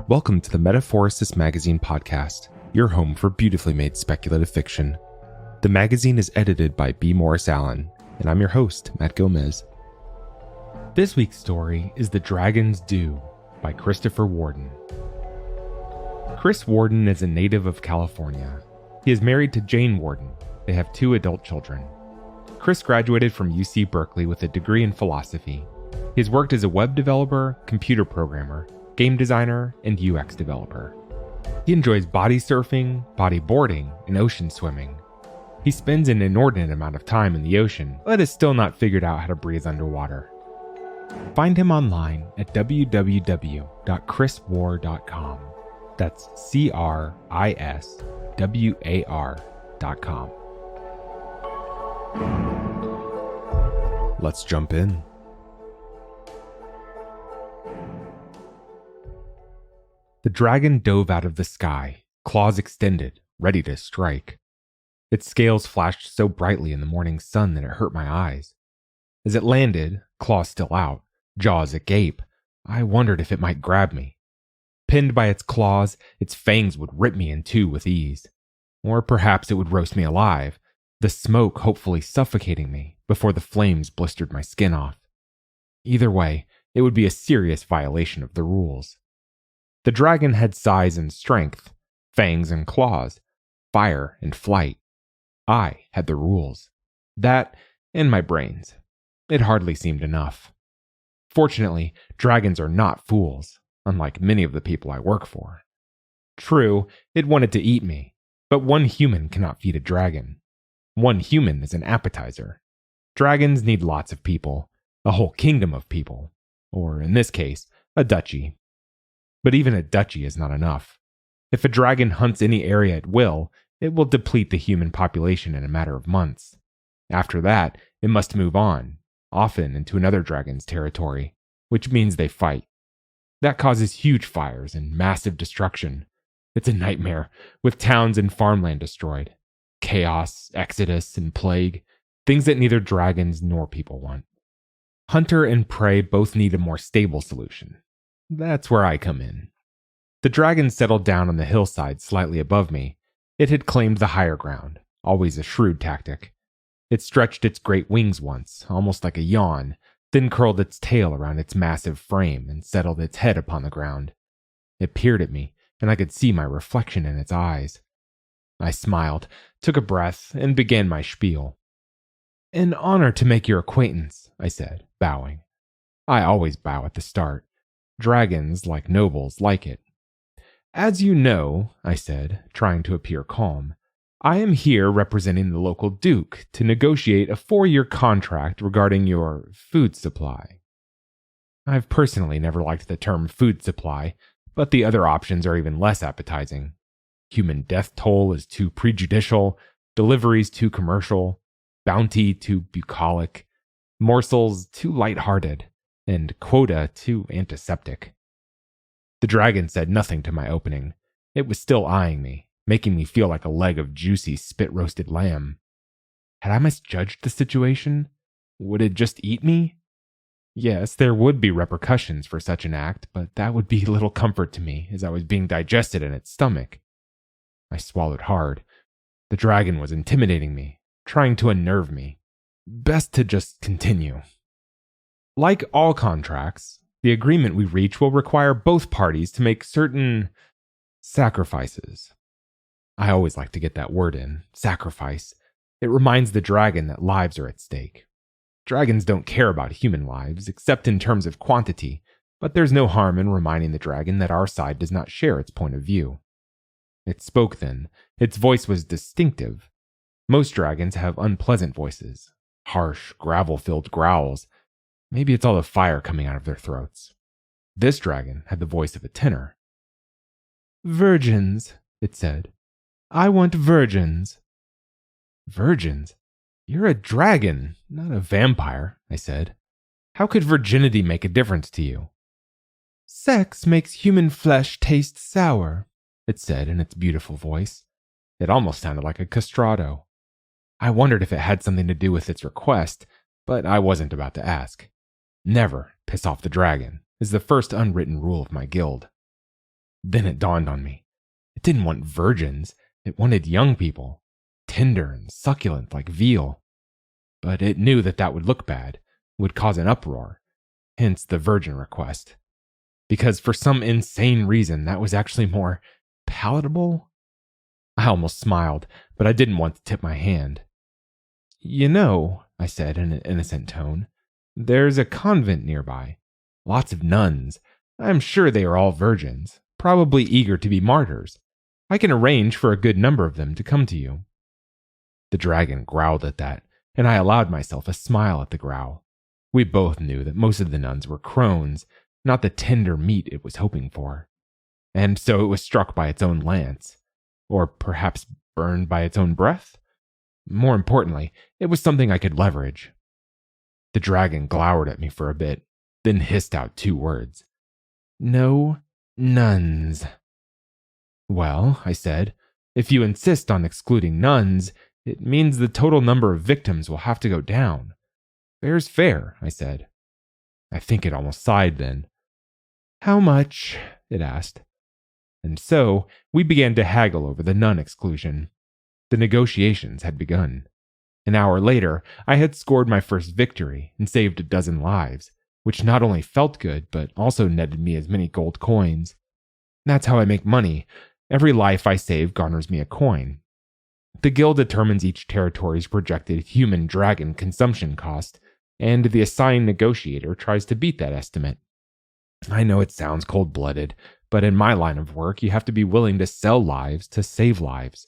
Welcome to the Metaphorosis magazine podcast, your home for beautifully made speculative fiction. The magazine is edited by B. Morris Allen, and I'm your host, Matt Gomez. This week's story is The Dragon's Due by Christopher Warden. Chris Warden is a native of California. He is married to Jane Warden. They have 2 adult children. Chris graduated from UC Berkeley with a degree in philosophy. He has worked as a web developer, computer programmer, game designer, and UX developer. He enjoys body surfing, bodyboarding, and ocean swimming. He spends an inordinate amount of time in the ocean, but has still not figured out how to breathe underwater. Find him online at www.chriswar.com. That's CRISWAR.com. Let's jump in. The dragon dove out of the sky, claws extended, ready to strike. Its scales flashed so brightly in the morning sun that it hurt my eyes. As it landed, claws still out, jaws agape, I wondered if it might grab me. Pinned by its claws, its fangs would rip me in two with ease. Or perhaps it would roast me alive, the smoke hopefully suffocating me before the flames blistered my skin off. Either way, it would be a serious violation of the rules. The dragon had size and strength, fangs and claws, fire and flight. I had the rules. That, and my brains. It hardly seemed enough. Fortunately, dragons are not fools, unlike many of the people I work for. True, it wanted to eat me, but one human cannot feed a dragon. One human is an appetizer. Dragons need lots of people, a whole kingdom of people, or in this case, a duchy. But even a duchy is not enough. If a dragon hunts any area at will, it will deplete the human population in a matter of months. After that, it must move on, often into another dragon's territory, which means they fight. That causes huge fires and massive destruction. It's a nightmare, with towns and farmland destroyed. Chaos, exodus, and plague, things that neither dragons nor people want. Hunter and prey both need a more stable solution. That's where I come in. The dragon settled down on the hillside slightly above me. It had claimed the higher ground, always a shrewd tactic. It stretched its great wings once, almost like a yawn, then curled its tail around its massive frame and settled its head upon the ground. It peered at me, and I could see my reflection in its eyes. I smiled, took a breath, and began my spiel. "An honor to make your acquaintance," I said, bowing. I always bow at the start. Dragons, like nobles, like it. "As you know," I said, trying to appear calm, "I am here representing the local duke to negotiate a 4-year contract regarding your food supply." I've personally never liked the term food supply, but the other options are even less appetizing. Human death toll is too prejudicial, deliveries too commercial, bounty too bucolic, morsels too light-hearted, and quota too antiseptic. The dragon said nothing to my opening. It was still eyeing me, making me feel like a leg of juicy, spit-roasted lamb. Had I misjudged the situation? Would it just eat me? Yes, there would be repercussions for such an act, but that would be little comfort to me as I was being digested in its stomach. I swallowed hard. The dragon was intimidating me, trying to unnerve me. Best to just continue. Like all contracts, the agreement we reach will require both parties to make certain sacrifices. I always like to get that word in, sacrifice. It reminds the dragon that lives are at stake. Dragons don't care about human lives, except in terms of quantity, but there's no harm in reminding the dragon that our side does not share its point of view. It spoke then. Its voice was distinctive. Most dragons have unpleasant voices, harsh, gravel-filled growls. Maybe it's all the fire coming out of their throats. This dragon had the voice of a tenor. "Virgins," it said. "I want virgins." "Virgins? You're a dragon, not a vampire," I said. "How could virginity make a difference to you?" "Sex makes human flesh taste sour," it said in its beautiful voice. It almost sounded like a castrato. I wondered if it had something to do with its request, but I wasn't about to ask. Never piss off the dragon is the first unwritten rule of my guild. Then it dawned on me. It didn't want virgins, it wanted young people, tender and succulent like veal. But it knew that that would look bad, would cause an uproar, hence the virgin request. Because for some insane reason, that was actually more palatable. I almost smiled, but I didn't want to tip my hand. You know, I said in an innocent tone, there's a convent nearby. Lots of nuns. I'm sure they are all virgins, probably eager to be martyrs. I can arrange for a good number of them to come to you. The dragon growled at that, and I allowed myself a smile at the growl. We both knew that most of the nuns were crones, not the tender meat it was hoping for. And so it was struck by its own lance, or perhaps burned by its own breath. More importantly, it was something I could leverage. The dragon glowered at me for a bit, then hissed out 2 words. No nuns. Well, I said, if you insist on excluding nuns, it means the total number of victims will have to go down. Fair's fair, I said. I think it almost sighed then. How much? It asked. And so we began to haggle over the nun exclusion. The negotiations had begun. An hour later, I had scored my first victory and saved a dozen lives, which not only felt good, but also netted me as many gold coins. That's how I make money. Every life I save garners me a coin. The guild determines each territory's projected human dragon consumption cost, and the assigned negotiator tries to beat that estimate. I know it sounds cold-blooded, but in my line of work, you have to be willing to sell lives to save lives.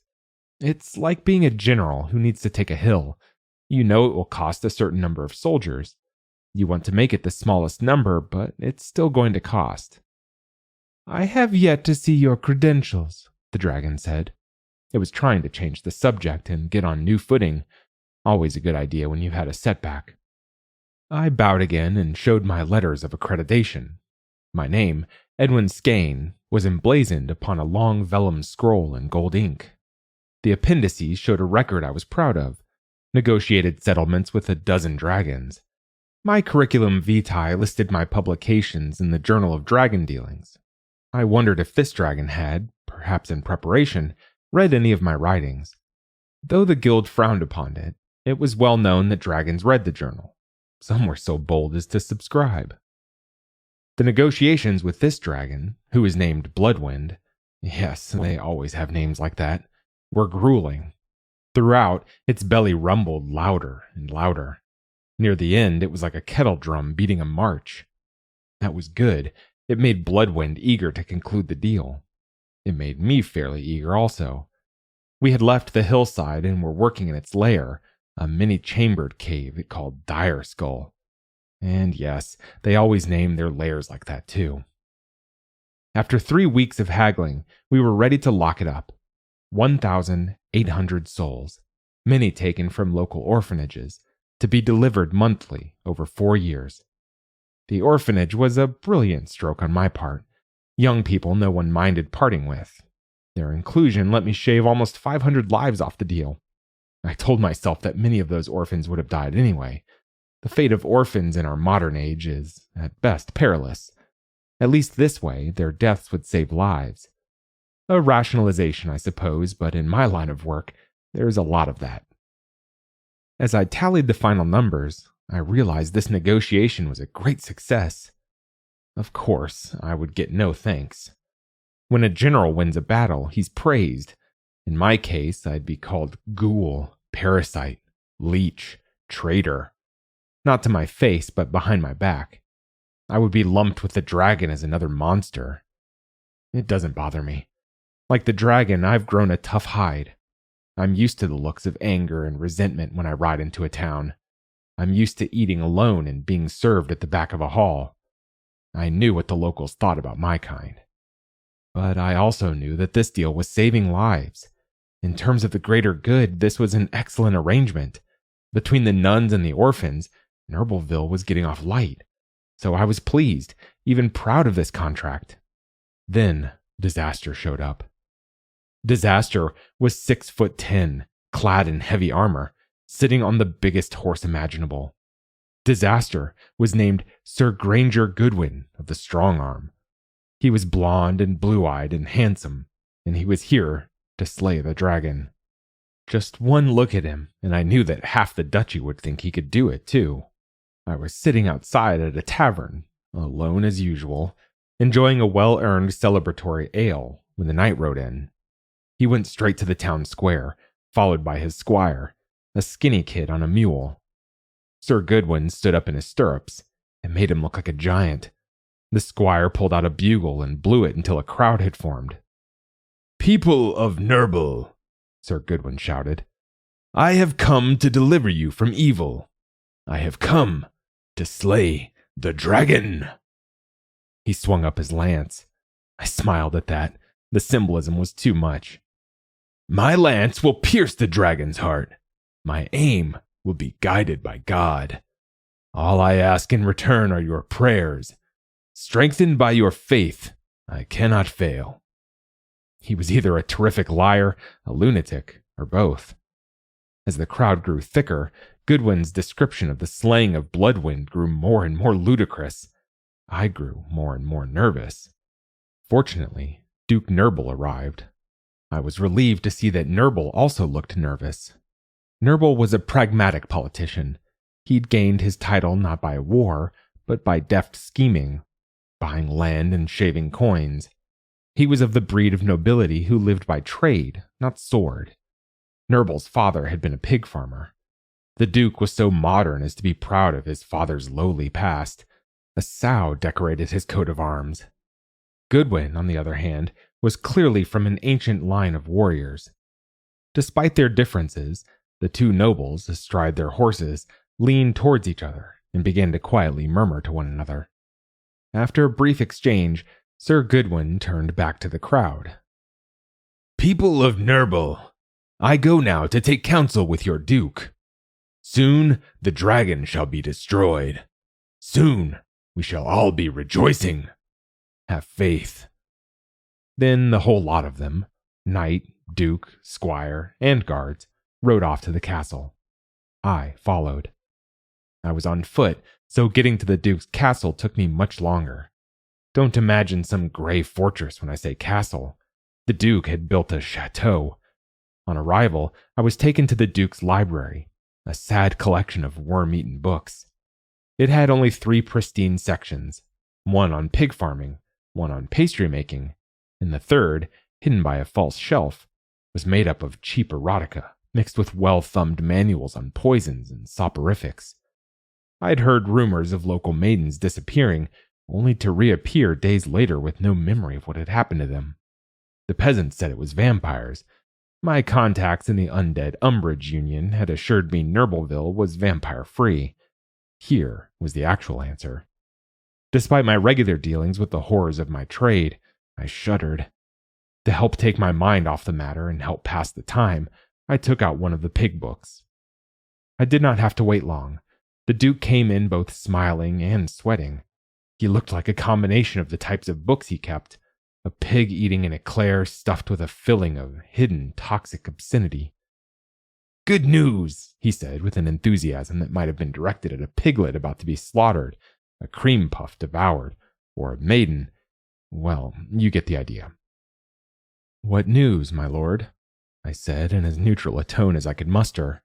It's like being a general who needs to take a hill. You know it will cost a certain number of soldiers. You want to make it the smallest number, but it's still going to cost. I have yet to see your credentials, the dragon said. It was trying to change the subject and get on new footing. Always a good idea when you've had a setback. I bowed again and showed my letters of accreditation. My name, Edwin Skane, was emblazoned upon a long vellum scroll in gold ink. The appendices showed a record I was proud of. Negotiated settlements with a dozen dragons. My curriculum vitae listed my publications in the Journal of Dragon Dealings. I wondered if this dragon had, perhaps in preparation, read any of my writings. Though the guild frowned upon it, it was well known that dragons read the journal. Some were so bold as to subscribe. The negotiations with this dragon, who is named Bloodwind, yes, they always have names like that, were grueling. Throughout, its belly rumbled louder and louder. Near the end, it was like a kettle drum beating a march. That was good. It made Bloodwind eager to conclude the deal. It made me fairly eager also. We had left the hillside and were working in its lair, a many-chambered cave it called Dire Skull. And yes, they always name their lairs like that too. After 3 weeks of haggling, we were ready to lock it up. 1,800 souls, many taken from local orphanages, to be delivered monthly over 4 years. The orphanage was a brilliant stroke on my part. Young people no one minded parting with. Their inclusion let me shave almost 500 lives off the deal. I told myself that many of those orphans would have died anyway. The fate of orphans in our modern age is, at best, perilous. At least this way, their deaths would save lives. A rationalization, I suppose, but in my line of work, there's a lot of that. As I tallied the final numbers, I realized this negotiation was a great success. Of course, I would get no thanks. When a general wins a battle, he's praised. In my case, I'd be called ghoul, parasite, leech, traitor. Not to my face, but behind my back. I would be lumped with the dragon as another monster. It doesn't bother me. Like the dragon, I've grown a tough hide. I'm used to the looks of anger and resentment when I ride into a town. I'm used to eating alone and being served at the back of a hall. I knew what the locals thought about my kind. But I also knew that this deal was saving lives. In terms of the greater good, this was an excellent arrangement. Between the nuns and the orphans, Nerbleville was getting off light. So I was pleased, even proud of this contract. Then disaster showed up. Disaster was 6'10", clad in heavy armor, sitting on the biggest horse imaginable. Disaster was named Sir Granger Goodwin of the Strong Arm. He was blond and blue-eyed and handsome, and he was here to slay the dragon. Just one look at him, and I knew that half the duchy would think he could do it, too. I was sitting outside at a tavern, alone as usual, enjoying a well-earned celebratory ale when the knight rode in. He went straight to the town square, followed by his squire, a skinny kid on a mule. Sir Goodwin stood up in his stirrups and made him look like a giant. The squire pulled out a bugle and blew it until a crowd had formed. "People of Nerble," Sir Goodwin shouted, "I have come to deliver you from evil. I have come to slay the dragon." He swung up his lance. I smiled at that. The symbolism was too much. "My lance will pierce the dragon's heart. My aim will be guided by God. All I ask in return are your prayers. Strengthened by your faith, I cannot fail." He was either a terrific liar, a lunatic, or both. As the crowd grew thicker, Goodwin's description of the slaying of Bloodwind grew more and more ludicrous. I grew more and more nervous. Fortunately, Duke Nerble arrived. I was relieved to see that Nerble also looked nervous. Nerble was a pragmatic politician. He'd gained his title not by war, but by deft scheming, buying land and shaving coins. He was of the breed of nobility who lived by trade, not sword. Nerble's father had been a pig farmer. The Duke was so modern as to be proud of his father's lowly past. A sow decorated his coat of arms. Goodwin, on the other hand, was clearly from an ancient line of warriors. Despite their differences, the two nobles, astride their horses, leaned towards each other and began to quietly murmur to one another. After a brief exchange, Sir Goodwin turned back to the crowd. "People of Nerble, I go now to take counsel with your duke. Soon the dragon shall be destroyed. Soon we shall all be rejoicing. Have faith." Then the whole lot of them, knight, duke, squire, and guards, rode off to the castle. I followed. I was on foot, so getting to the duke's castle took me much longer. Don't imagine some gray fortress when I say castle. The duke had built a chateau. On arrival, I was taken to the duke's library, a sad collection of worm-eaten books. It had only 3 pristine sections, one on pig farming, one on pastry making, and the third, hidden by a false shelf, was made up of cheap erotica, mixed with well-thumbed manuals on poisons and soporifics. I'd heard rumors of local maidens disappearing, only to reappear days later with no memory of what had happened to them. The peasants said it was vampires. My contacts in the Undead Umbrage Union had assured me Nerbleville was vampire-free. Here was the actual answer. Despite my regular dealings with the horrors of my trade, I shuddered. To help take my mind off the matter and help pass the time, I took out one of the pig books. I did not have to wait long. The Duke came in both smiling and sweating. He looked like a combination of the types of books he kept, a pig eating an eclair stuffed with a filling of hidden toxic obscenity. "Good news," he said with an enthusiasm that might have been directed at a piglet about to be slaughtered, a cream puff devoured, or a maiden. Well, you get the idea. "What news, my lord?" I said in as neutral a tone as I could muster.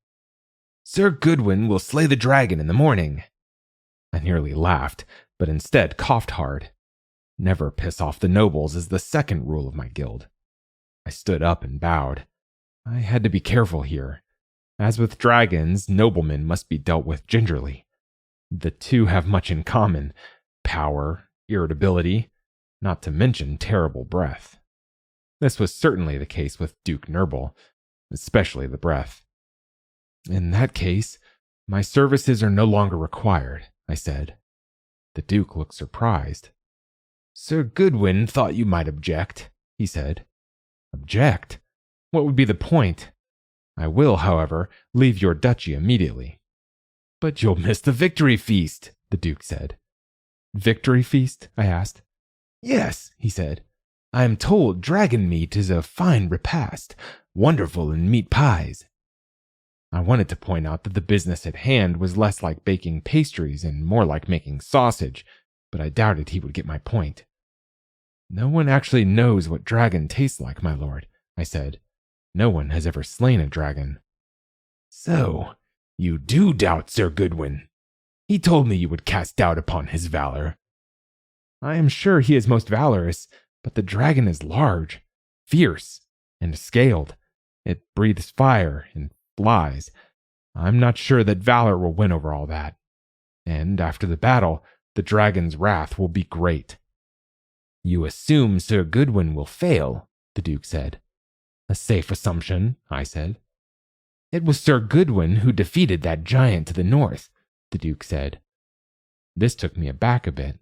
"Sir Goodwin will slay the dragon in the morning." I nearly laughed, but instead coughed hard. Never piss off the nobles is the second rule of my guild. I stood up and bowed. I had to be careful here. As with dragons, noblemen must be dealt with gingerly. The two have much in common: power, irritability, not to mention terrible breath. This was certainly the case with Duke Nerble, especially the breath. "In that case, my services are no longer required," I said. The Duke looked surprised. "Sir Goodwin thought you might object," he said. "Object? What would be the point? I will, however, leave your duchy immediately." "But you'll miss the victory feast," the Duke said. "Victory feast?" I asked. "Yes," he said. "I am told dragon meat is a fine repast, wonderful in meat pies." I wanted to point out that the business at hand was less like baking pastries and more like making sausage, but I doubted he would get my point. No one actually knows what dragon tastes like, my lord, I said. No one has ever slain a dragon. So, you do doubt Sir Goodwin? He told me you would cast doubt upon his valor. I am sure he is most valorous, but the dragon is large, fierce, and scaled. It breathes fire and flies. I'm not sure that valor will win over all that. And after the battle, the dragon's wrath will be great. You assume Sir Goodwin will fail, the Duke said. A safe assumption, I said. It was Sir Goodwin who defeated that giant to the north, the Duke said. This took me aback a bit.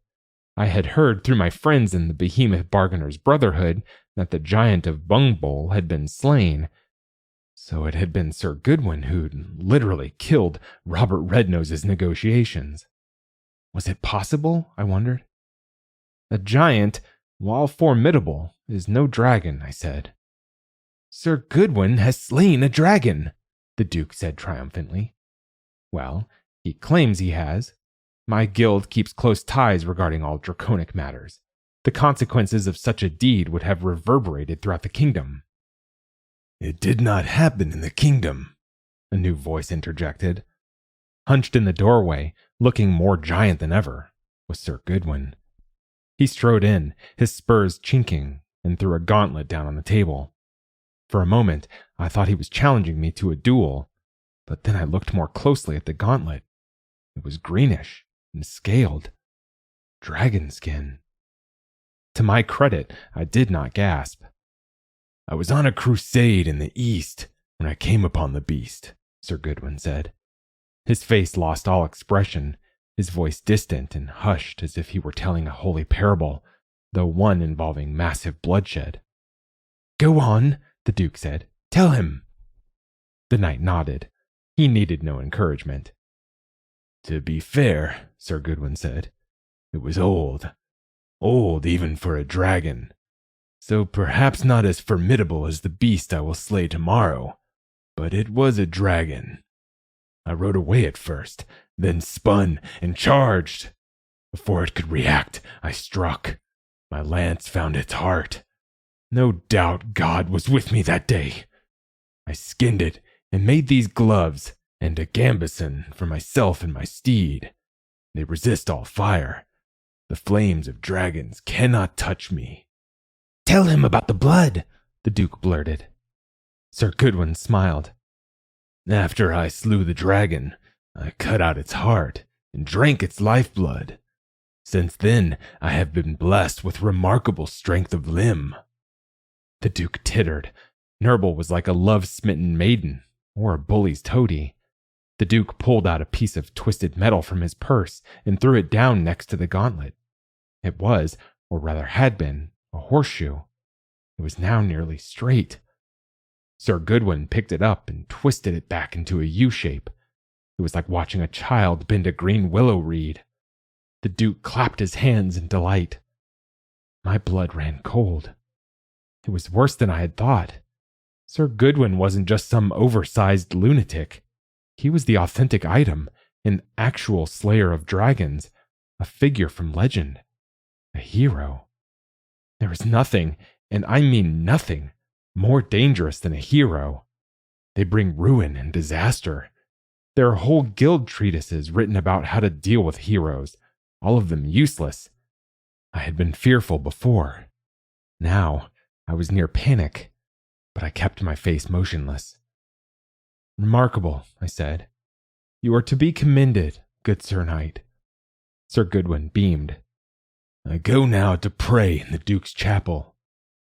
I had heard through my friends in the Behemoth Bargainer's Brotherhood that the giant of Bungbol had been slain. So it had been Sir Goodwin who'd literally killed Robert Rednose's negotiations. Was it possible, I wondered? A giant, while formidable, is no dragon, I said. Sir Goodwin has slain a dragon, the Duke said triumphantly. Well, he claims he has. My guild keeps close ties regarding all draconic matters. The consequences of such a deed would have reverberated throughout the kingdom. It did not happen in the kingdom, a new voice interjected. Hunched in the doorway, looking more giant than ever, was Sir Goodwin. He strode in, his spurs chinking, and threw a gauntlet down on the table. For a moment, I thought he was challenging me to a duel, but then I looked more closely at the gauntlet. It was greenish and scaled. Dragon skin. To my credit, I did not gasp. I was on a crusade in the east when I came upon the beast, Sir Goodwin said. His face lost all expression, his voice distant and hushed as if he were telling a holy parable, though one involving massive bloodshed. Go on, the Duke said. Tell him. The knight nodded. He needed no encouragement. To be fair, Sir Goodwin said, it was old even for a dragon. So perhaps not as formidable as the beast I will slay tomorrow, but it was a dragon. I rode away at first, then spun and charged. Before it could react, I struck. My lance found its heart. No doubt God was with me that day. I skinned it and made these gloves and a gambeson for myself and my steed. They resist all fire. The flames of dragons cannot touch me. Tell him about the blood, the Duke blurted. Sir Goodwin smiled. After I slew the dragon, I cut out its heart and drank its lifeblood. Since then, I have been blessed with remarkable strength of limb. The Duke tittered. Nerble was like a love-smitten maiden, or a bully's toady. The Duke pulled out a piece of twisted metal from his purse and threw it down next to the gauntlet. It was, or rather had been, a horseshoe. It was now nearly straight. Sir Goodwin picked it up and twisted it back into a U shape. It was like watching a child bend a green willow reed. The Duke clapped his hands in delight. My blood ran cold. It was worse than I had thought. Sir Goodwin wasn't just some oversized lunatic. He was the authentic item, an actual slayer of dragons, a figure from legend, a hero. There is nothing, and I mean nothing, more dangerous than a hero. They bring ruin and disaster. There are whole guild treatises written about how to deal with heroes, all of them useless. I had been fearful before. Now, I was near panic, but I kept my face motionless. Remarkable, I said. You are to be commended, good Sir Knight. Sir Goodwin beamed. I go now to pray in the Duke's chapel.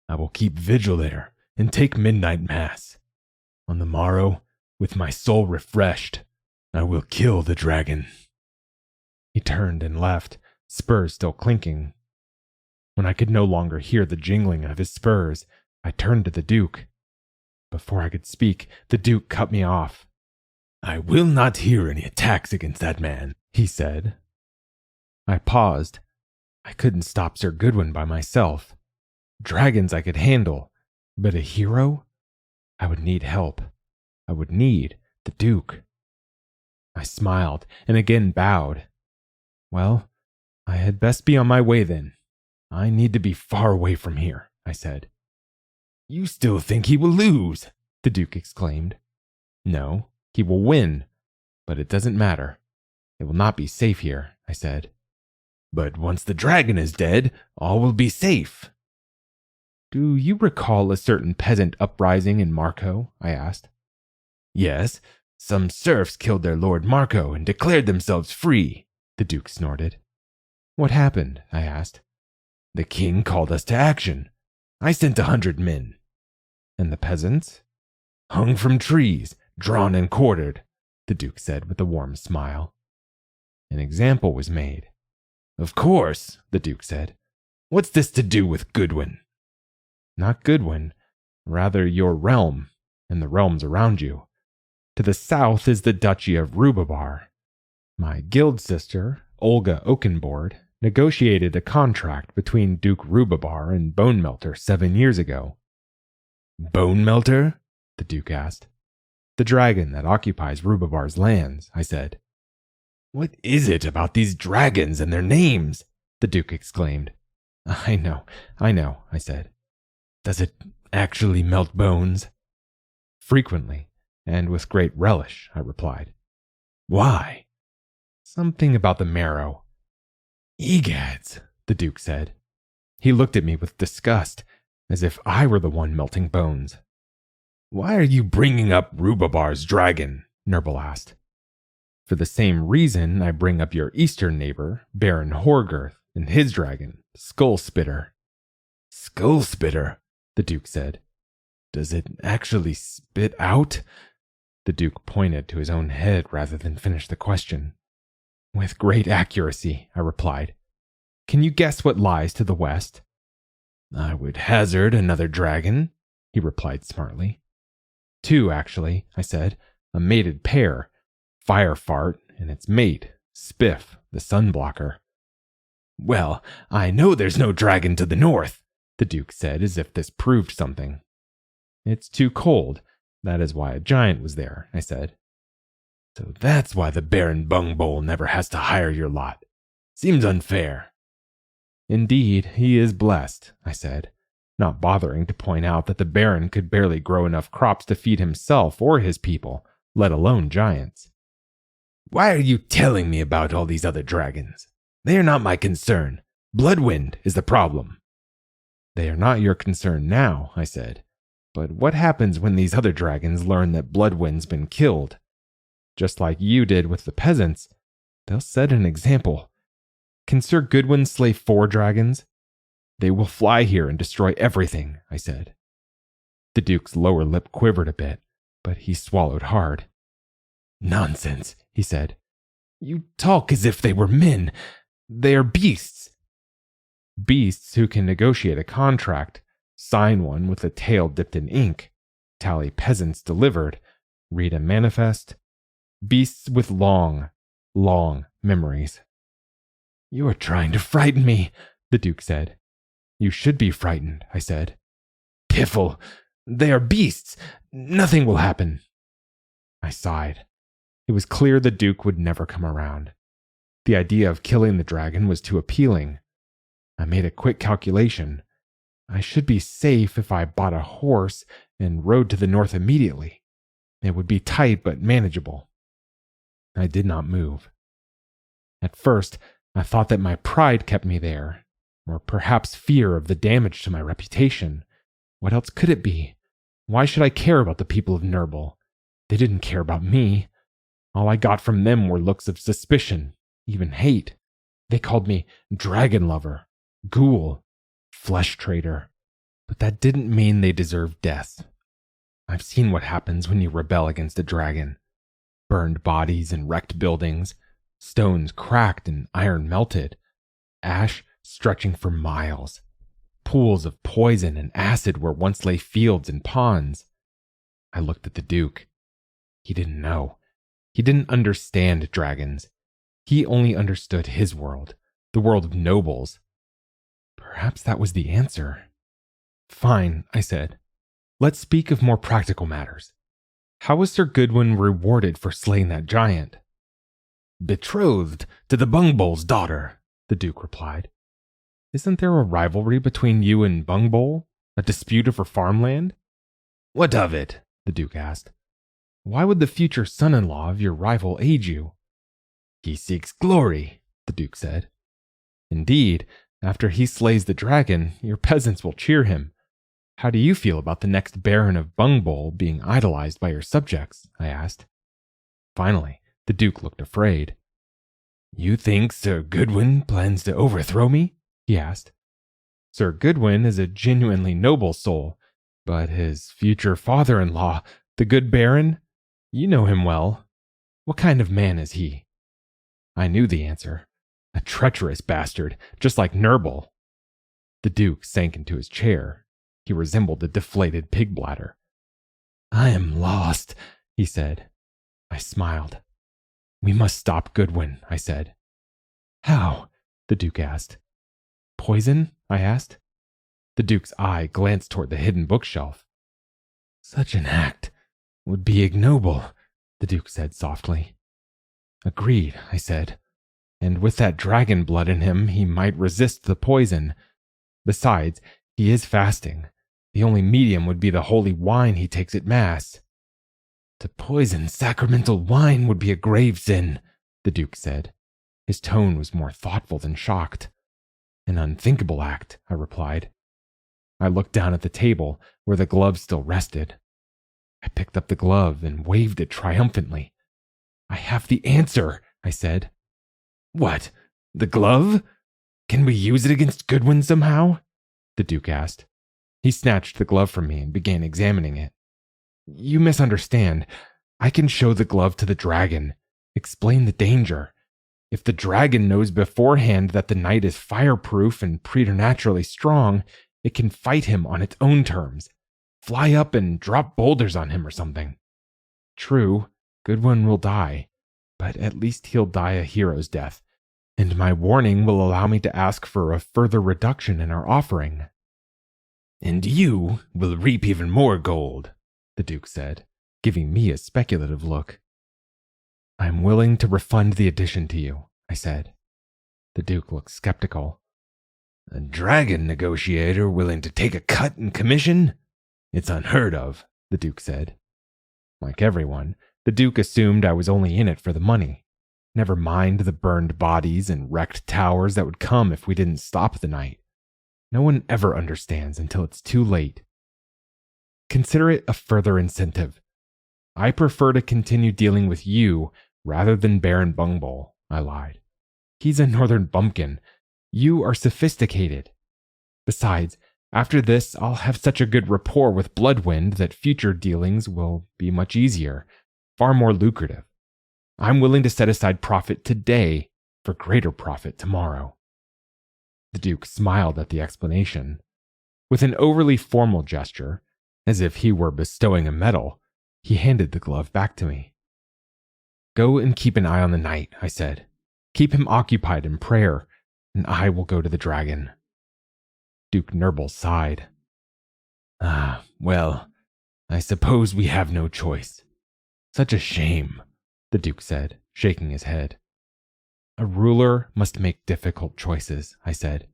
I will keep vigil there and take midnight mass. On the morrow, with my soul refreshed, I will kill the dragon. He turned and left, spurs still clinking. When I could no longer hear the jingling of his spurs, I turned to the Duke. Before I could speak, the Duke cut me off. I will not hear any attacks against that man, he said. I paused. I couldn't stop Sir Goodwin by myself. Dragons I could handle, but a hero? I would need help. I would need the Duke. I smiled and again bowed. Well, I had best be on my way then. I need to be far away from here, I said. You still think he will lose? The Duke exclaimed. No, he will win, but it doesn't matter. It will not be safe here, I said. But once the dragon is dead, all will be safe. Do you recall a certain peasant uprising in Marco? I asked. Yes, some serfs killed their lord Marco and declared themselves free, the Duke snorted. What happened? I asked. The king called us to action. I sent 100 men. And the peasants? Hung from trees, drawn and quartered, the Duke said with a warm smile. An example was made. Of course, the Duke said. What's this to do with Goodwin? Not Goodwin, rather your realm, and the realms around you. To the south is the Duchy of Rubabar. My guild sister, Olga Oakenboard, negotiated a contract between Duke Rubabar and Bone Melter 7 years ago. Bone Melter? The Duke asked. The dragon that occupies Rubabar's lands, I said. What is it about these dragons and their names? The Duke exclaimed. I know, I said. Does it actually melt bones? Frequently, and with great relish, I replied. Why? Something about the marrow. Egads, the Duke said. He looked at me with disgust, as if I were the one melting bones. Why are you bringing up Rubabar's dragon? Nurble asked. For the same reason I bring up your eastern neighbor, Baron Horgirth, and his dragon, Skull Spitter. Skull Spitter? The Duke said. Does it actually spit out? The Duke pointed to his own head rather than finish the question. With great accuracy, I replied. Can you guess what lies to the west? I would hazard another dragon, he replied smartly. 2, actually, I said. A mated pair. Firefart and its mate, Spiff, the sunblocker. Well, I know there's no dragon to the north, the Duke said as if this proved something. It's too cold. That is why a giant was there, I said. So that's why the Baron Bungbole never has to hire your lot. Seems unfair. Indeed, he is blessed, I said, not bothering to point out that the Baron could barely grow enough crops to feed himself or his people, let alone giants. Why are you telling me about all these other dragons? They are not my concern. Bloodwind is the problem. They are not your concern now, I said. But what happens when these other dragons learn that Bloodwind's been killed? Just like you did with the peasants, they'll set an example. Can Sir Goodwin slay 4 dragons? They will fly here and destroy everything, I said. The Duke's lower lip quivered a bit, but he swallowed hard. Nonsense, he said. You talk as if they were men. They are beasts. Beasts who can negotiate a contract, sign one with a tail dipped in ink, tally peasants delivered, read a manifest. Beasts with long, long memories. You are trying to frighten me, the Duke said. You should be frightened, I said. Piffle! They are beasts! Nothing will happen. I sighed. It was clear the Duke would never come around. The idea of killing the dragon was too appealing. I made a quick calculation. I should be safe if I bought a horse and rode to the north immediately. It would be tight but manageable. I did not move. At first, I thought that my pride kept me there, or perhaps fear of the damage to my reputation. What else could it be? Why should I care about the people of Nurble? They didn't care about me. All I got from them were looks of suspicion, even hate. They called me dragon lover, ghoul, flesh trader. But that didn't mean they deserved death. I've seen what happens when you rebel against a dragon. Burned bodies and wrecked buildings, stones cracked and iron melted, ash stretching for miles, pools of poison and acid where once lay fields and ponds. I looked at the Duke. He didn't know. He didn't understand dragons. He only understood his world, the world of nobles. Perhaps that was the answer. Fine, I said. Let's speak of more practical matters. How was Sir Goodwin rewarded for slaying that giant? Betrothed to the Bungbole's daughter, the Duke replied. Isn't there a rivalry between you and Bungbole? A dispute over farmland? What of it? The Duke asked. Why would the future son-in-law of your rival aid you? He seeks glory, the Duke said. Indeed, after he slays the dragon, your peasants will cheer him. How do you feel about the next Baron of Bungbole being idolized by your subjects? I asked. Finally, the Duke looked afraid. You think Sir Goodwin plans to overthrow me? He asked. Sir Goodwin is a genuinely noble soul, but his future father-in-law, the good Baron, you know him well. What kind of man is he? I knew the answer. A treacherous bastard, just like Nurble. The Duke sank into his chair. He resembled a deflated pig bladder. I am lost, he said. I smiled. We must stop Goodwin, I said. How? The Duke asked. Poison? I asked. The Duke's eye glanced toward the hidden bookshelf. Such an act would be ignoble, the Duke said softly. Agreed, I said. And with that dragon blood in him, he might resist the poison. Besides, he is fasting. The only medium would be the holy wine he takes at Mass. To poison sacramental wine would be a grave sin, the Duke said. His tone was more thoughtful than shocked. An unthinkable act, I replied. I looked down at the table where the glove still rested. I picked up the glove and waved it triumphantly. I have the answer, I said. What? The glove? Can we use it against Goodwin somehow? The Duke asked. He snatched the glove from me and began examining it. You misunderstand. I can show the glove to the dragon, explain the danger. If the dragon knows beforehand that the knight is fireproof and preternaturally strong, it can fight him on its own terms. Fly up and drop boulders on him or something. True, Goodwin will die, but at least he'll die a hero's death, and my warning will allow me to ask for a further reduction in our offering. And you will reap even more gold, the Duke said, giving me a speculative look. I'm willing to refund the addition to you, I said. The Duke looked skeptical. A dragon negotiator willing to take a cut in commission? It's unheard of, the Duke said. Like everyone, the Duke assumed I was only in it for the money. Never mind the burned bodies and wrecked towers that would come if we didn't stop the night. No one ever understands until it's too late. Consider it a further incentive. I prefer to continue dealing with you rather than Baron Bungbole, I lied. He's a northern bumpkin. You are sophisticated. Besides, after this, I'll have such a good rapport with Bloodwind that future dealings will be much easier, far more lucrative. I'm willing to set aside profit today for greater profit tomorrow. The Duke smiled at the explanation. With an overly formal gesture, as if he were bestowing a medal, he handed the glove back to me. Go and keep an eye on the knight, I said. Keep him occupied in prayer, and I will go to the dragon. Duke Nurble sighed. Well, I suppose we have no choice. Such a shame, the Duke said, shaking his head. A ruler must make difficult choices, I said.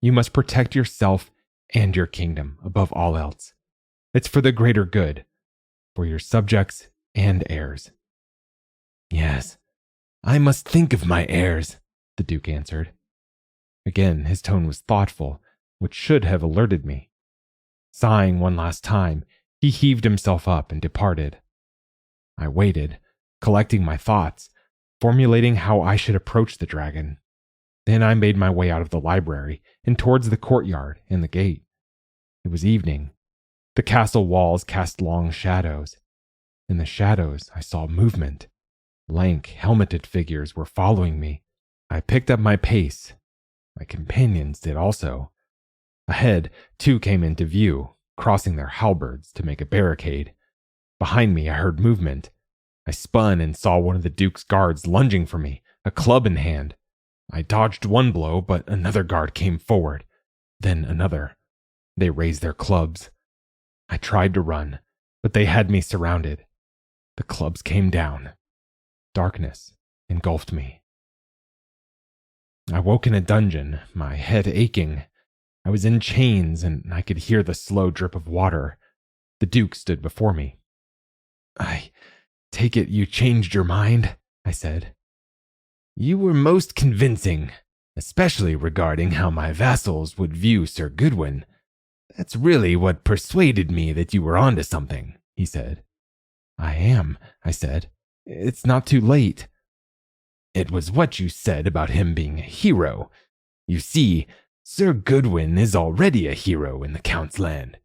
You must protect yourself and your kingdom above all else. It's for the greater good, for your subjects and heirs. Yes, I must think of my heirs, the Duke answered. Again, his tone was thoughtful, which should have alerted me. Sighing one last time, he heaved himself up and departed. I waited, collecting my thoughts, formulating how I should approach the dragon. Then I made my way out of the library and towards the courtyard and the gate. It was evening. The castle walls cast long shadows. In the shadows, I saw movement. Lank, helmeted figures were following me. I picked up my pace. My companions did also. Ahead, two came into view, crossing their halberds to make a barricade. Behind me, I heard movement. I spun and saw one of the Duke's guards lunging for me, a club in hand. I dodged one blow, but another guard came forward. Then another. They raised their clubs. I tried to run, but they had me surrounded. The clubs came down. Darkness engulfed me. I woke in a dungeon, my head aching. I was in chains, and I could hear the slow drip of water. The Duke stood before me. "I take it you changed your mind," I said. "You were most convincing, especially regarding how my vassals would view Sir Goodwin. That's really what persuaded me that you were onto something," he said. "I am," I said. "It's not too late." "It was what you said about him being a hero. You see, Sir Goodwin is already a hero in the Count's land.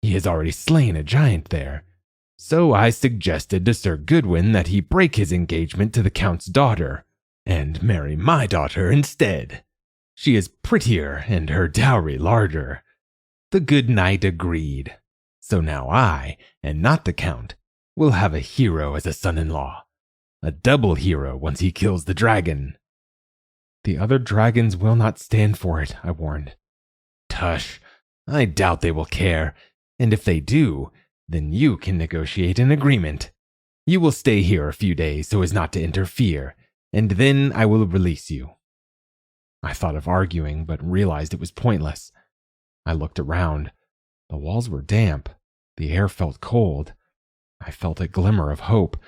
He has already slain a giant there. So I suggested to Sir Goodwin that he break his engagement to the Count's daughter, and marry my daughter instead. She is prettier and her dowry larger." The good knight agreed. So now I, and not the Count, will have a hero as a son-in-law. A double hero once he kills the dragon. "The other dragons will not stand for it," I warned. "Tush, I doubt they will care, and if they do, then you can negotiate an agreement. You will stay here a few days so as not to interfere, and then I will release you." I thought of arguing, but realized it was pointless. I looked around. The walls were damp. The air felt cold. I felt a glimmer of hope,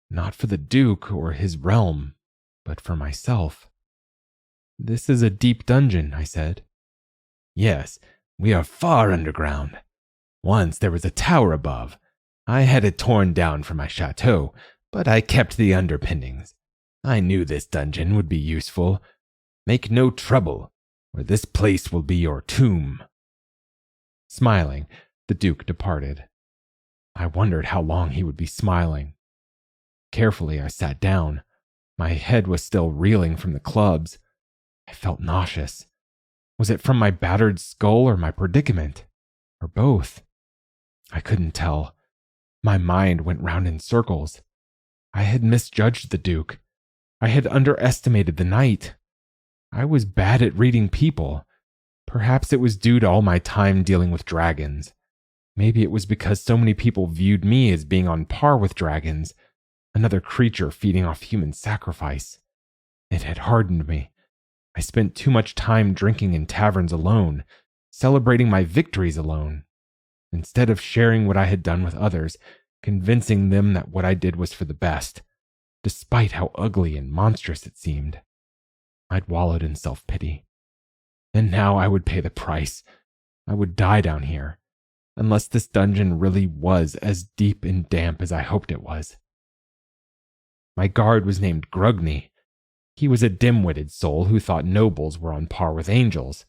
not for the Duke or his realm, but for myself. "This is a deep dungeon," I said. "Yes, we are far underground. Once there was a tower above. I had it torn down from my chateau, but I kept the underpinnings. I knew this dungeon would be useful. Make no trouble, or this place will be your tomb." Smiling, the Duke departed. I wondered how long he would be smiling. Carefully, I sat down. My head was still reeling from the clubs. I felt nauseous. Was it from my battered skull or my predicament? Or both? I couldn't tell. My mind went round in circles. I had misjudged the Duke. I had underestimated the knight. I was bad at reading people. Perhaps it was due to all my time dealing with dragons. Maybe it was because so many people viewed me as being on par with dragons, another creature feeding off human sacrifice. It had hardened me. I spent too much time drinking in taverns alone, celebrating my victories alone, instead of sharing what I had done with others, convincing them that what I did was for the best, despite how ugly and monstrous it seemed. I'd wallowed in self-pity. And now I would pay the price. I would die down here, unless this dungeon really was as deep and damp as I hoped it was. My guard was named Grugney. He was a dim-witted soul who thought nobles were on par with angels.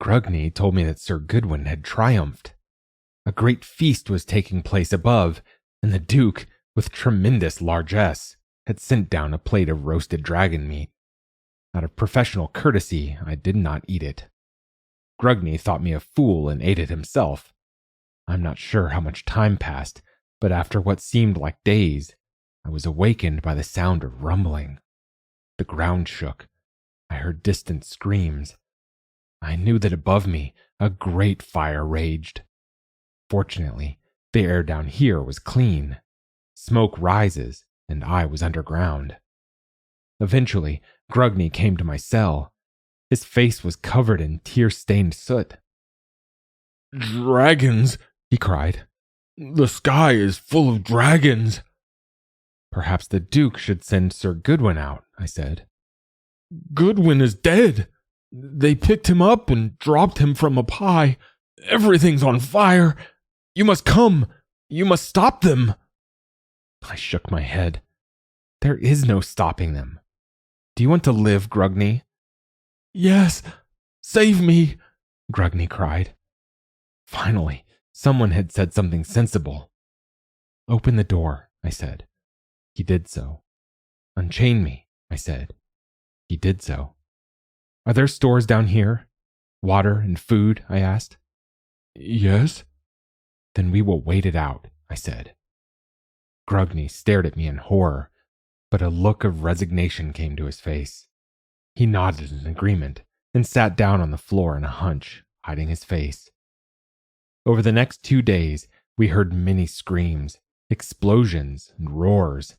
Grugney told me that Sir Goodwin had triumphed. A great feast was taking place above, and the Duke, with tremendous largesse, had sent down a plate of roasted dragon meat. Out of professional courtesy, I did not eat it. Grugney thought me a fool and ate it himself. I'm not sure how much time passed, but after what seemed like days, I was awakened by the sound of rumbling. The ground shook. I heard distant screams. I knew that above me a great fire raged. Fortunately, the air down here was clean. Smoke rises, and I was underground. Eventually, Grugney came to my cell. His face was covered in tear-stained soot. "Dragons!" he cried. "The sky is full of dragons!" "Perhaps the Duke should send Sir Goodwin out," I said. "Goodwin is dead. They picked him up and dropped him from up high. Everything's on fire. You must come. You must stop them." I shook my head. There is no stopping them. Do you want to live, Grugney? "Yes, save me," Grugney cried. Finally, someone had said something sensible. "Open the door," I said. He did so. "Unchain me," I said. He did so. "Are there stores down here? Water and food?" I asked. "Yes." "Then we will wait it out," I said. Grugney stared at me in horror, but a look of resignation came to his face. He nodded in agreement and sat down on the floor in a hunch, hiding his face. Over the next 2 days, we heard many screams, explosions, and roars.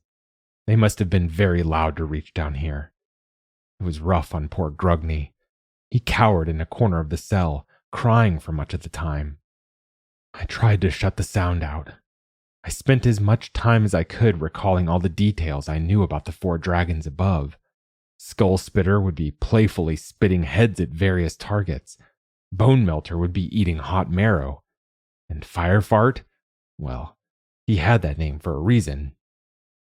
They must have been very loud to reach down here. It was rough on poor Grugney. He cowered in a corner of the cell, crying for much of the time. I tried to shut the sound out. I spent as much time as I could recalling all the details I knew about the 4 dragons above. Skull Spitter would be playfully spitting heads at various targets. Bone Melter would be eating hot marrow. And Fire Fart? Well, he had that name for a reason.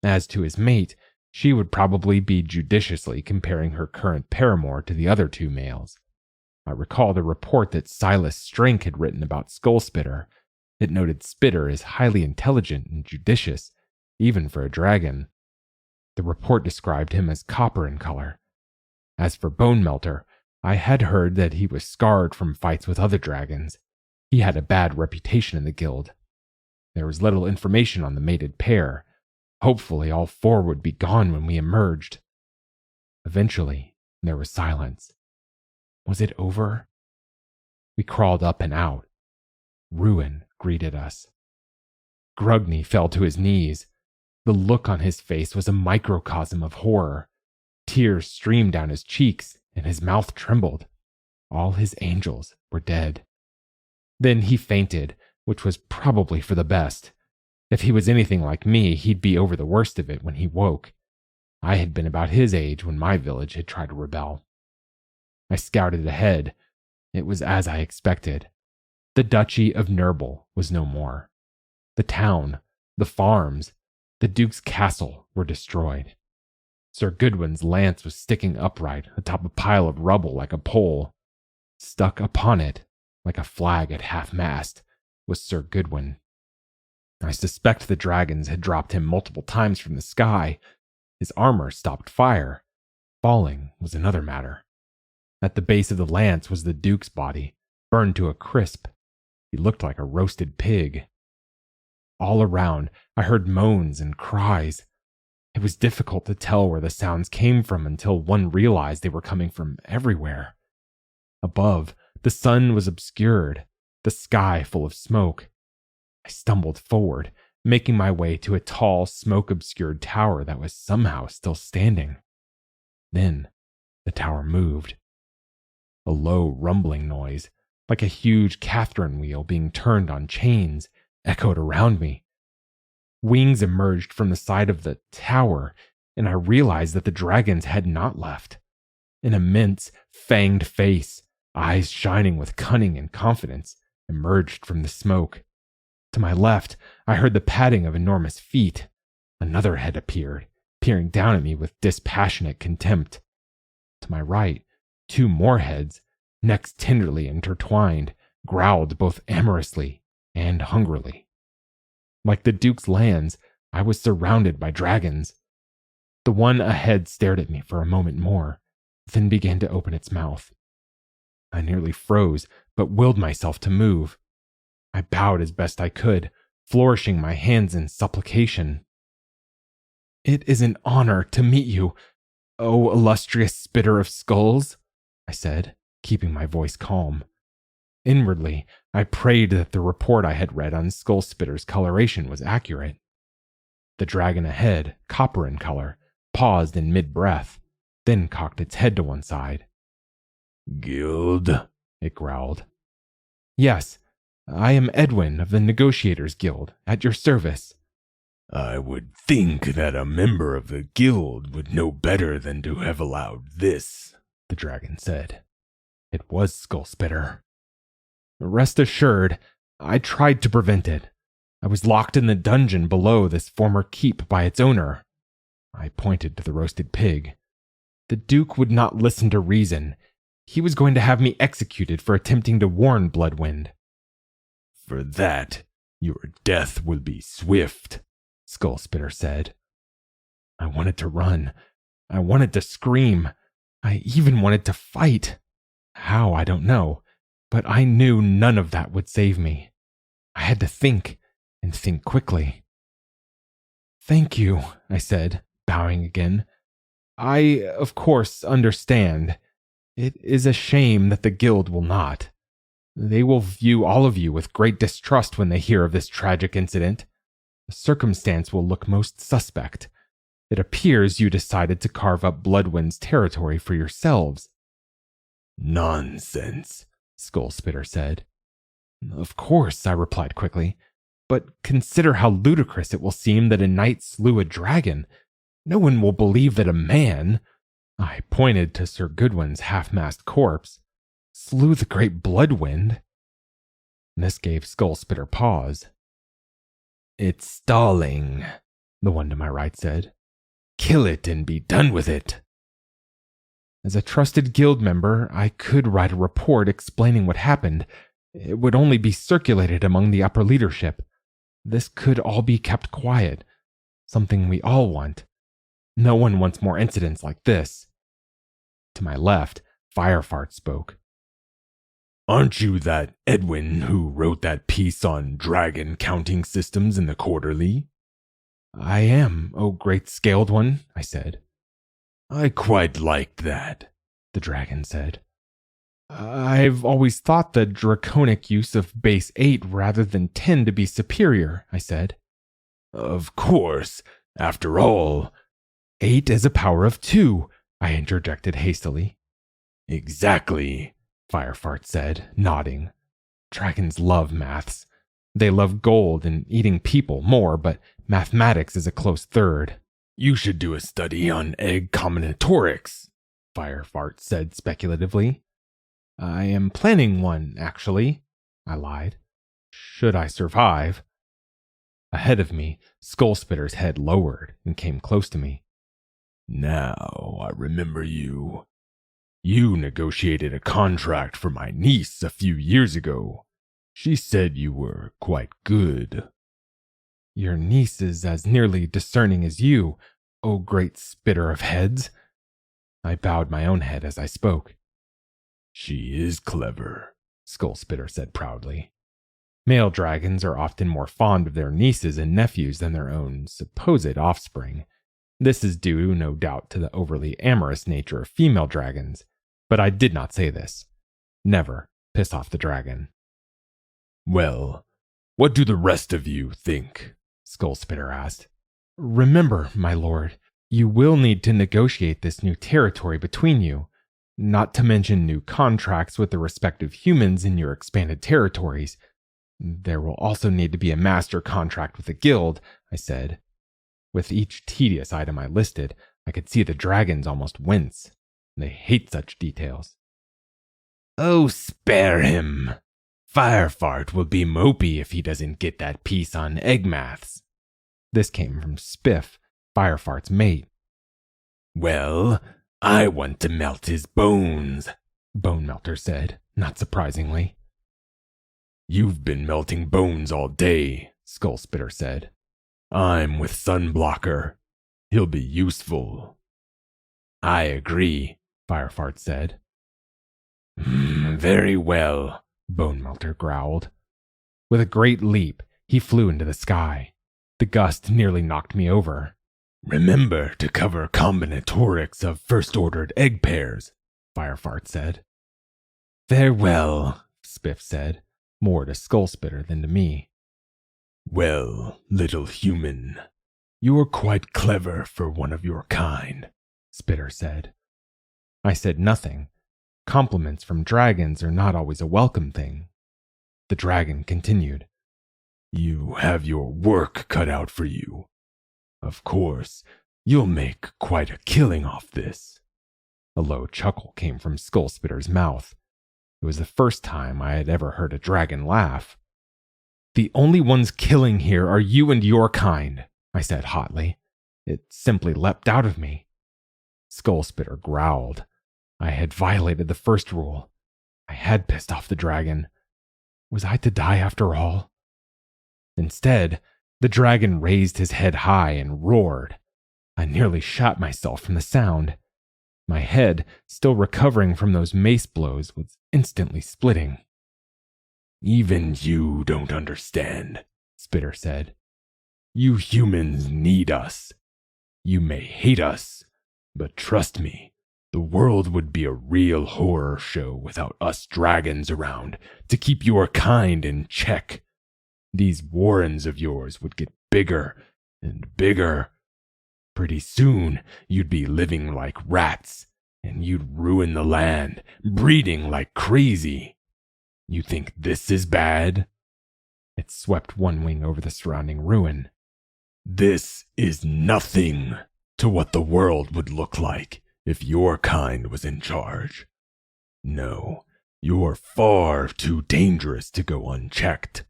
As to his mate, she would probably be judiciously comparing her current paramour to the other 2 males. I recall the report that Silas Strink had written about Skull Spitter. It noted Spitter as highly intelligent and judicious, even for a dragon. The report described him as copper in color. As for Bone Melter, I had heard that he was scarred from fights with other dragons. He had a bad reputation in the guild. There was little information on the mated pair. Hopefully all 4 would be gone when we emerged. Eventually, there was silence. Was it over? We crawled up and out. Ruin greeted us. Grugney fell to his knees. The look on his face was a microcosm of horror. Tears streamed down his cheeks, and his mouth trembled. All his angels were dead. Then he fainted, which was probably for the best. If he was anything like me, he'd be over the worst of it when he woke. I had been about his age when my village had tried to rebel. I scouted ahead. It was as I expected. The Duchy of Nurble was no more. The town, the farms, the Duke's castle were destroyed. Sir Goodwin's lance was sticking upright atop a pile of rubble like a pole. Stuck upon it, like a flag at half-mast, was Sir Goodwin. I suspect the dragons had dropped him multiple times from the sky. His armor stopped fire. Falling was another matter. At the base of the lance was the Duke's body, burned to a crisp. He looked like a roasted pig. All around, I heard moans and cries. It was difficult to tell where the sounds came from until one realized they were coming from everywhere. Above, the sun was obscured, the sky full of smoke. I stumbled forward, making my way to a tall, smoke-obscured tower that was somehow still standing. Then, the tower moved. A low, rumbling noise, like a huge Catherine wheel being turned on chains, echoed around me. Wings emerged from the side of the tower, and I realized that the dragons had not left. An immense, fanged face, eyes shining with cunning and confidence, emerged from the smoke. To my left, I heard the padding of enormous feet. Another head appeared, peering down at me with dispassionate contempt. To my right, 2 more heads, necks tenderly intertwined, growled both amorously and hungrily. Like the Duke's lands, I was surrounded by dragons. The one ahead stared at me for a moment more, then began to open its mouth. I nearly froze, but willed myself to move. I bowed as best I could, flourishing my hands in supplication. "It is an honor to meet you, O illustrious spitter of skulls," I said, keeping my voice calm. Inwardly, I prayed that the report I had read on Skull Spitter's coloration was accurate. The dragon ahead, copper in color, paused in mid-breath, then cocked its head to one side. "Guild?" it growled. "Yes, I am Edwin of the Negotiators Guild, at your service." "I would think that a member of the guild would know better than to have allowed this," the dragon said. It was Skull Spitter. "Rest assured, I tried to prevent it. I was locked in the dungeon below this former keep by its owner." I pointed to the roasted pig. "The Duke would not listen to reason. He was going to have me executed for attempting to warn Bloodwind." "For that, your death will be swift," Skull Spitter said. I wanted to run. I wanted to scream. I even wanted to fight. How, I don't know, but I knew none of that would save me. I had to think, and think quickly. "Thank you," I said, bowing again. "I, of course, understand. It is a shame that the guild will not. They will view all of you with great distrust when they hear of this tragic incident. The circumstance will look most suspect. It appears you decided to carve up Bloodwind's territory for yourselves." "Nonsense," Skullspitter said. "Of course," I replied quickly. "But consider how ludicrous it will seem that a knight slew a dragon. No one will believe that a man," I pointed to Sir Goodwin's half-mast corpse, "slew the great Bloodwind." This gave Skullspitter pause. "It's stalling," the one to my right said. "Kill it and be done with it." As a trusted guild member, I could write a report explaining what happened. It would only be circulated among the upper leadership. This could all be kept quiet, something we all want. No one wants more incidents like this. To my left, Firefart spoke. "Aren't you that Edwin who wrote that piece on dragon counting systems in the Quarterly?" "I am, O great scaled one," I said. "I quite liked that," the dragon said. "I've always thought the draconic use of base 8 rather than 10 to be superior," I said. "Of course, after all..." 8 is a power of 2, I interjected hastily. "Exactly," Firefart said, nodding. Dragons love maths. They love gold and eating people more, but mathematics is a close third. "You should do a study on egg combinatorics," Firefart said speculatively. "I am planning one, actually," I lied. "Should I survive?" Ahead of me, Skullspitter's head lowered and came close to me. "Now I remember you. You negotiated a contract for my niece a few years ago. She said you were quite good." "Your niece is as nearly discerning as you, O great spitter of heads." I bowed my own head as I spoke. "She is clever," Skullspitter said proudly. Male dragons are often more fond of their nieces and nephews than their own supposed offspring. This is due, no doubt, to the overly amorous nature of female dragons, but I did not say this. Never piss off the dragon. "Well, what do the rest of you think?" Skullspitter asked. "Remember, my lord, you will need to negotiate this new territory between you, not to mention new contracts with the respective humans in your expanded territories. There will also need to be a master contract with the guild," I said. With each tedious item I listed, I could see the dragons almost wince. They hate such details. "Oh, spare him. Firefart will be mopey if he doesn't get that piece on egg maths." This came from Spiff, Firefart's mate. "Well, I want to melt his bones," Bone Melter said, not surprisingly. "You've been melting bones all day," Skullspitter said. "I'm with Sunblocker. He'll be useful." "I agree," Firefart said. "Very well," Bone Melter growled. With a great leap, he flew into the sky. The gust nearly knocked me over. "Remember to cover combinatorics of first-ordered egg pairs," Firefart said. "Farewell," Spiff said, more to Skullspitter than to me. "Well, little human, you're quite clever for one of your kind," Spitter said. I said nothing. Compliments from dragons are not always a welcome thing. The dragon continued. "You have your work cut out for you. Of course, you'll make quite a killing off this." A low chuckle came from Skullspitter's mouth. It was the first time I had ever heard a dragon laugh. "The only ones killing here are you and your kind," I said hotly. It simply leapt out of me. Skullspitter growled. I had violated the first rule. I had pissed off the dragon. Was I to die after all? Instead, the dragon raised his head high and roared. I nearly shot myself from the sound. My head, still recovering from those mace blows, was instantly splitting. "Even you don't understand," Spitter said. "You humans need us. You may hate us, but trust me, the world would be a real horror show without us dragons around to keep your kind in check. These warrens of yours would get bigger and bigger. Pretty soon, you'd be living like rats, and you'd ruin the land, breeding like crazy. You think this is bad? It swept one wing over the surrounding ruin. This is nothing to what the world would look like if your kind was in charge. No, you're far too dangerous to go unchecked.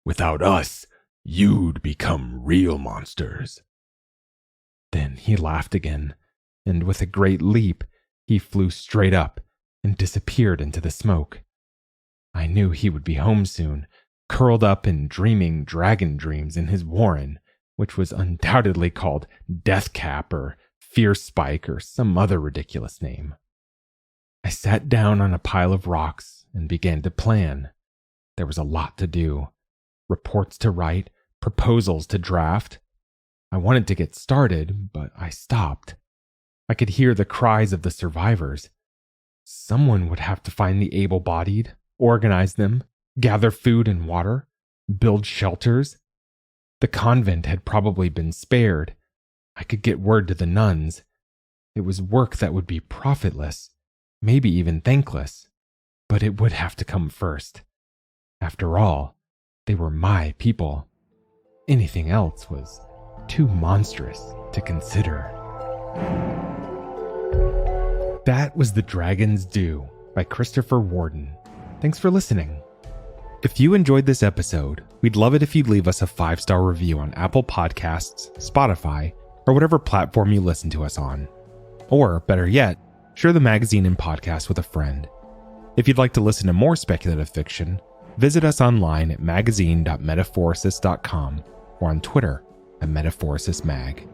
Without us, you'd become real monsters. Then he laughed again, and with a great leap, he flew straight up and disappeared into the smoke. I knew he would be home soon, curled up and dreaming dragon dreams in his warren, which was undoubtedly called Death Cap or Fear Spike or some other ridiculous name. I sat down on a pile of rocks and began to plan. There was a lot to do. Reports to write, proposals to draft. I wanted to get started, but I stopped. I could hear the cries of the survivors. Someone would have to find the able-bodied, organize them, gather food and water, build shelters. The convent had probably been spared. I could get word to the nuns. It was work that would be profitless, maybe even thankless, but it would have to come first. After all, they were my people. Anything else was too monstrous to consider. That was The Dragon's Due by Christopher Warden. Thanks for listening. If you enjoyed this episode, we'd love it if you'd leave us a 5-star review on Apple Podcasts, Spotify, or whatever platform you listen to us on. Or, better yet, share the magazine and podcast with a friend. If you'd like to listen to more speculative fiction, visit us online at magazine.metaphorosis.com or on Twitter at MetaphorosisMag.